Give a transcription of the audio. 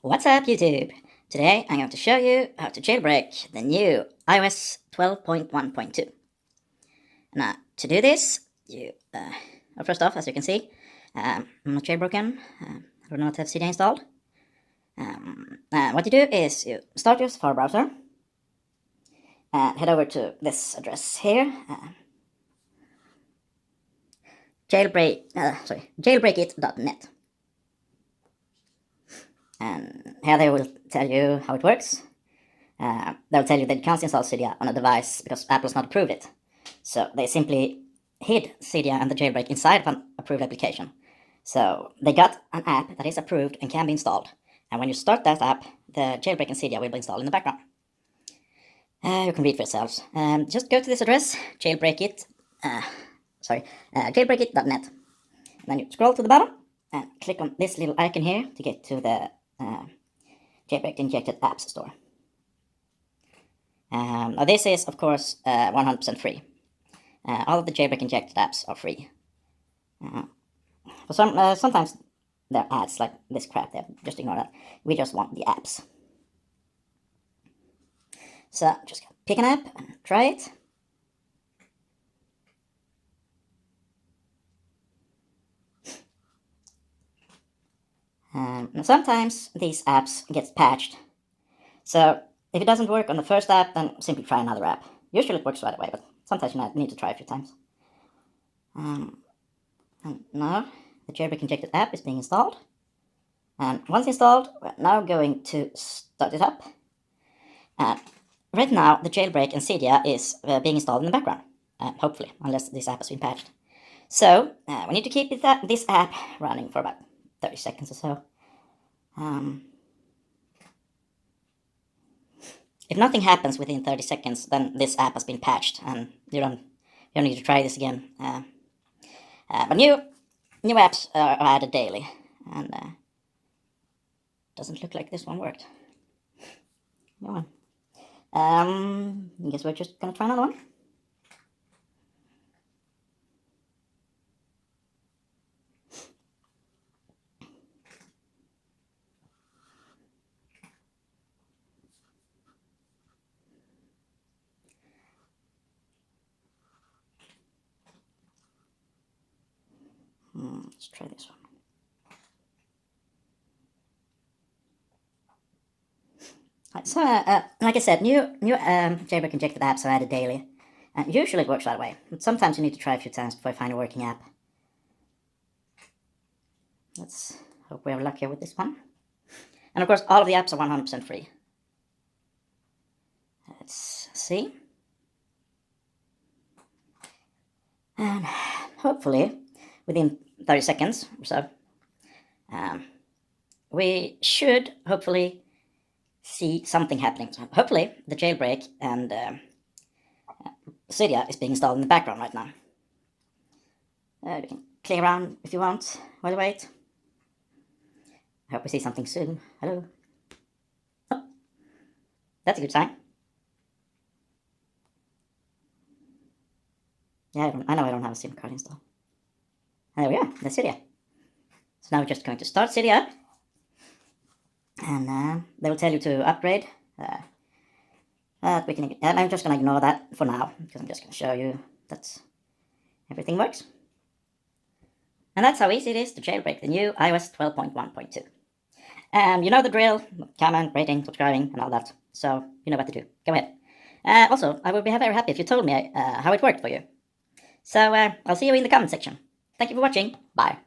What's up, YouTube? Today I'm going to show you how to jailbreak the new iOS 12.1.2. Now, to do this, first off, as you can see, I'm not jailbroken. I do not have CD installed. What you do is you start your Safari browser and head over to this address here. Jailbreakit.net. And here they will tell you how it works. They'll tell you that you can't install Cydia on a device because Apple's not approved it. So they simply hid Cydia and the jailbreak inside of an approved application. So they got an app that is approved and can be installed. And when you start that app, the jailbreak and Cydia will be installed in the background. You can read for yourselves. Just go to this address, jailbreakit.net. Then you scroll to the bottom and click on this little icon here to get to the jailbreak injected apps store. Now this is, of course, 100% free. All of the jailbreak injected apps are free. Sometimes there are ads like this crap there. Just ignore that. We just want the apps. So just pick an app and try it. Sometimes these apps get patched. So if it doesn't work on the first app, then simply try another app. Usually it works right away, but sometimes you need to try a few times. And now the jailbreak injected app is being installed. And once installed, we're now going to start it up. Right now, the jailbreak and Cydia is being installed in the background. Hopefully, unless this app has been patched. So we need to keep this app running for about 30 seconds or so. If nothing happens within 30 seconds, then this app has been patched, and you don't need to try this again. But new apps are added daily, and doesn't look like this one worked. New one. I guess we're just gonna try another one. Let's try this one. So, like I said, new jailbreak injected apps are added daily. Usually it works that way, but sometimes you need to try a few times before you find a working app. Let's hope we have luck here with this one. And of course, all of the apps are 100% free. Let's see. And hopefully, within 30 seconds or so, we should hopefully see something happening. So hopefully the jailbreak and Cydia is being installed in the background right now. You can click around if you want while you wait. I hope we see something soon. Hello. Oh, that's a good sign. Yeah, I know I don't have a SIM card installed. There we are, that's Cydia. So now we're just going to start Cydia up. And they will tell you to upgrade. I'm just going to ignore that for now, because I'm just going to show you that everything works. And that's how easy it is to jailbreak the new iOS 12.1.2. And you know the drill, comment, rating, subscribing, and all that. So you know what to do. Go ahead. Also, I would be very happy if you told me how it worked for you. So I'll see you in the comment section. Thank you for watching. Bye.